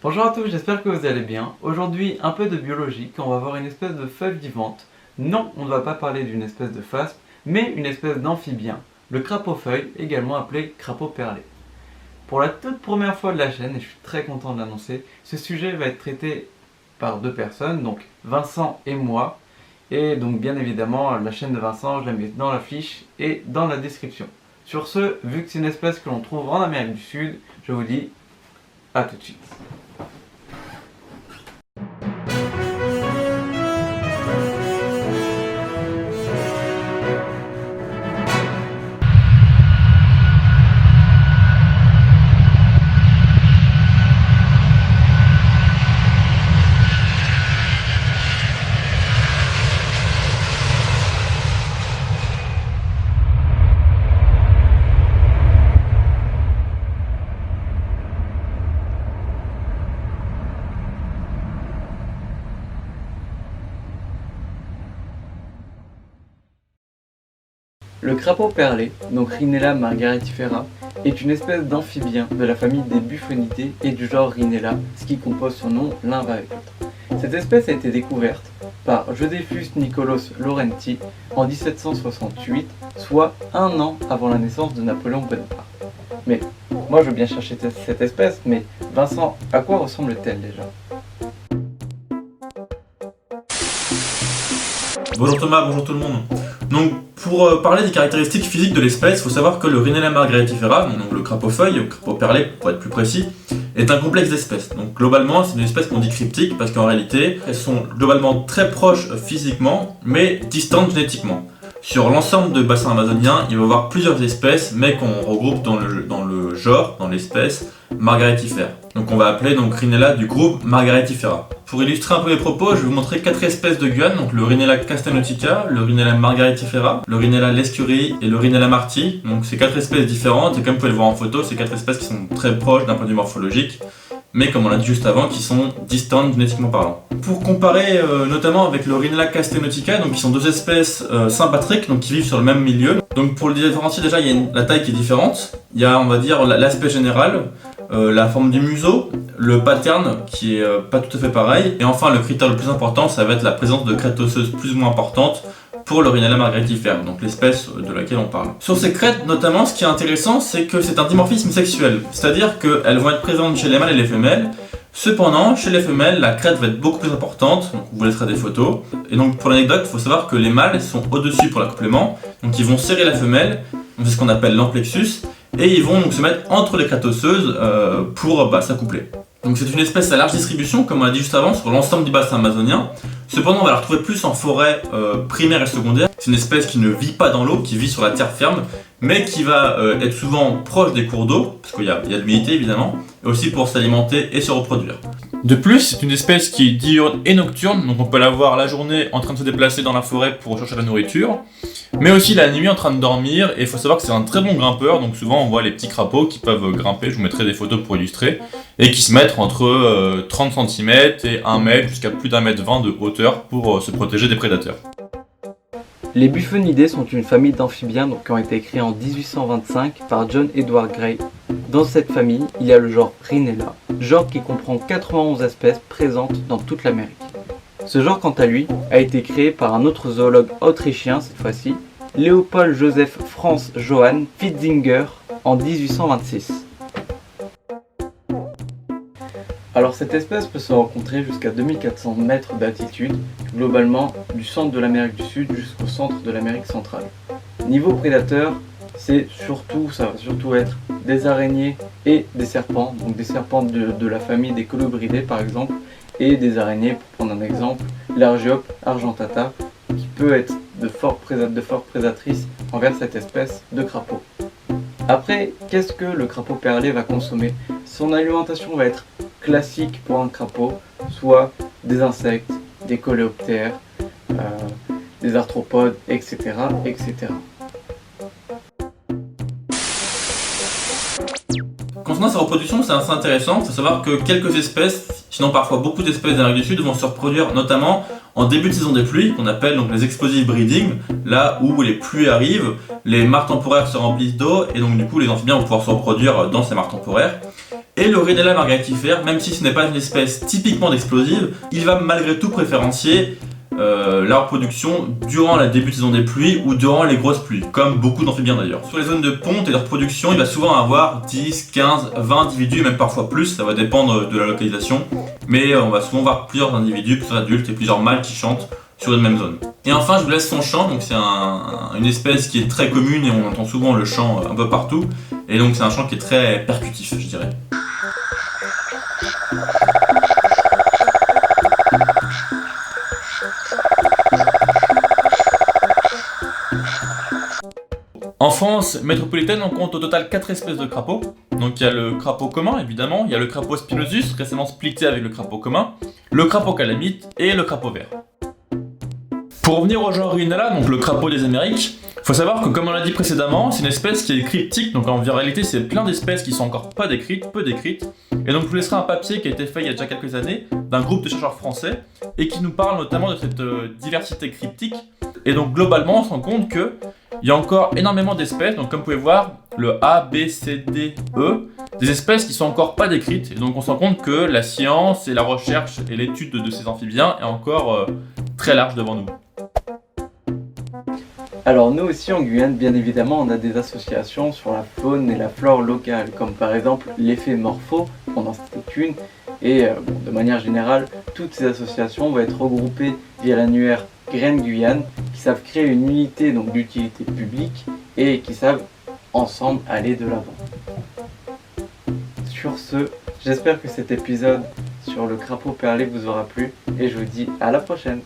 Bonjour à tous, j'espère que vous allez bien. Aujourd'hui, un peu de biologie, on va voir une espèce de feuille vivante. Non, on ne va pas parler d'une espèce de phasme, mais une espèce d'amphibien, le crapaud-feuille, également appelé crapaud perlé. Pour la toute première fois de la chaîne, et je suis très content de l'annoncer, ce sujet va être traité par deux personnes, donc Vincent et moi. Et donc bien évidemment, la chaîne de Vincent, je la mets dans la fiche et dans la description. Sur ce, vu que c'est une espèce que l'on trouve en Amérique du Sud, je vous dis à tout de suite. Le crapaud perlé, donc Rhinella margaritifera, est une espèce d'amphibien de la famille des Buffonidae et du genre Rhinella, ce qui compose son nom l'un avec l'autre. Cette espèce a été découverte par Josephus Nicolaus Laurenti en 1768, soit un an avant la naissance de Napoléon Bonaparte. Mais moi je veux bien chercher cette espèce, mais Vincent, à quoi ressemble-t-elle déjà ? Bonjour Thomas, bonjour tout le monde. Donc pour parler des caractéristiques physiques de l'espèce, il faut savoir que le Rhinella margaritifera, donc le crapaud-feuille, ou crapaud perlé pour être plus précis, est un complexe d'espèces. Donc globalement, c'est une espèce qu'on dit cryptique parce qu'en réalité, elles sont globalement très proches physiquement, mais distantes génétiquement. Sur l'ensemble du bassin amazonien, il va y avoir plusieurs espèces, mais qu'on regroupe dans le genre, dans l'espèce Margaritifera. Donc on va appeler donc Rhinella du groupe Margaritifera. Pour illustrer un peu mes propos, je vais vous montrer 4 espèces de Guyane, donc le Rhinella castagnotica, le Rhinella margaritifera, le Rhinella lescurii et le Rhinella marti. Donc c'est 4 espèces différentes, et comme vous pouvez le voir en photo, c'est 4 espèces qui sont très proches d'un point de vue morphologique, mais comme on l'a dit juste avant, qui sont distantes génétiquement parlant. Pour comparer notamment avec le Rhinella castagnotica, donc qui sont deux espèces sympatriques, donc qui vivent sur le même milieu. Donc pour le différencier déjà, il y a la taille qui est différente, il y a on va dire l'aspect général, la forme du museau, le pattern qui est pas tout à fait pareil, et enfin le critère le plus important, ça va être la présence de crêtes osseuses plus ou moins importantes pour le Rhinella margaritifera, donc l'espèce de laquelle on parle. Sur ces crêtes notamment, ce qui est intéressant, c'est que c'est un dimorphisme sexuel, c'est-à-dire qu'elles vont être présentes chez les mâles et les femelles. Cependant, chez les femelles, la crête va être beaucoup plus importante, donc on vous laissera des photos. Et donc pour l'anecdote, il faut savoir que les mâles sont au-dessus pour l'accouplement, donc ils vont serrer la femelle, c'est ce qu'on appelle l'amplexus, et ils vont donc se mettre entre les crêtes osseuses pour s'accoupler. Donc c'est une espèce à large distribution, comme on l'a dit juste avant, sur l'ensemble du bassin amazonien. Cependant, on va la retrouver plus en forêt primaire et secondaire. C'est une espèce qui ne vit pas dans l'eau, qui vit sur la terre ferme, mais qui va être souvent proche des cours d'eau, parce qu'il y a de l'humidité évidemment, et aussi pour s'alimenter et se reproduire. De plus, c'est une espèce qui est diurne et nocturne, donc on peut la voir la journée en train de se déplacer dans la forêt pour chercher la nourriture, mais aussi la nuit en train de dormir, et il faut savoir que c'est un très bon grimpeur, donc souvent on voit les petits crapauds qui peuvent grimper, je vous mettrai des photos pour illustrer, et qui se mettent entre 30 cm et 1 mètre jusqu'à plus d'1,20 m de hauteur pour se protéger des prédateurs. Les Buffonidae sont une famille d'amphibiens qui ont été créés en 1825 par John Edward Gray. Dans cette famille, il y a le genre Rhinella, genre qui comprend 91 espèces présentes dans toute l'Amérique. Ce genre, quant à lui, a été créé par un autre zoologue autrichien cette fois-ci, Léopold Joseph Franz Johann Fitzinger, en 1826. Alors cette espèce peut se rencontrer jusqu'à 2400 mètres d'altitude, globalement du centre de l'Amérique du Sud jusqu'au centre de l'Amérique centrale. Niveau prédateur, ça va surtout être des araignées et des serpents, donc des serpents de la famille des Colubridae par exemple, et des araignées, pour prendre un exemple, l'Argiope argentata, qui peut être de fortes prédatrices envers cette espèce de crapaud. Après, qu'est-ce que le crapaud perlé va consommer ? Son alimentation va être classique pour un crapaud, soit des insectes, des coléoptères, des arthropodes, etc., etc. Concernant sa reproduction, c'est assez intéressant. Il faut savoir que quelques espèces, sinon parfois beaucoup d'espèces d'Amérique du Sud, vont se reproduire notamment en début de saison des pluies, qu'on appelle donc les explosive breeding, là où les pluies arrivent, les mares temporaires se remplissent d'eau, et donc du coup les amphibiens vont pouvoir se reproduire dans ces mares temporaires. Et le Rhinella margaritifère, même si ce n'est pas une espèce typiquement d'explosive, il va malgré tout préférencier la reproduction durant la début de saison des pluies ou durant les grosses pluies, comme beaucoup d'amphibiens d'ailleurs. Sur les zones de ponte et de reproduction, il va souvent avoir 10, 15, 20 individus, et même parfois plus, ça va dépendre de la localisation, mais on va souvent voir plusieurs individus, plusieurs adultes et plusieurs mâles qui chantent sur une même zone. Et enfin, je vous laisse son chant, donc c'est une espèce qui est très commune et on entend souvent le chant un peu partout, et donc c'est un chant qui est très percutif, je dirais. En France métropolitaine, on compte au total 4 espèces de crapauds. Donc il y a le crapaud commun, évidemment, il y a le crapaud spinosus, récemment splitté avec le crapaud commun, le crapaud calamite et le crapaud vert. Pour revenir au genre Rhinella, donc le crapaud des Amériques, faut savoir que comme on l'a dit précédemment, c'est une espèce qui est cryptique, donc en réalité c'est plein d'espèces qui sont encore pas décrites, peu décrites. Et donc je vous laisserai un papier qui a été fait il y a déjà quelques années d'un groupe de chercheurs français et qui nous parle notamment de cette diversité cryptique. Et donc globalement on se rend compte que il y a encore énormément d'espèces, donc comme vous pouvez voir, le A, B, C, D, E, des espèces qui sont encore pas décrites. Et donc on se rend compte que la science et la recherche et l'étude de ces amphibiens est encore très large devant nous. Alors nous aussi en Guyane, bien évidemment, on a des associations sur la faune et la flore locale, comme par exemple l'effet Morpho, on en citait une, et de manière générale, toutes ces associations vont être regroupées via l'annuaire Graines Guyane, qui savent créer une unité donc d'utilité publique et qui savent ensemble aller de l'avant. Sur ce, j'espère que cet épisode sur le crapaud perlé vous aura plu et je vous dis à la prochaine.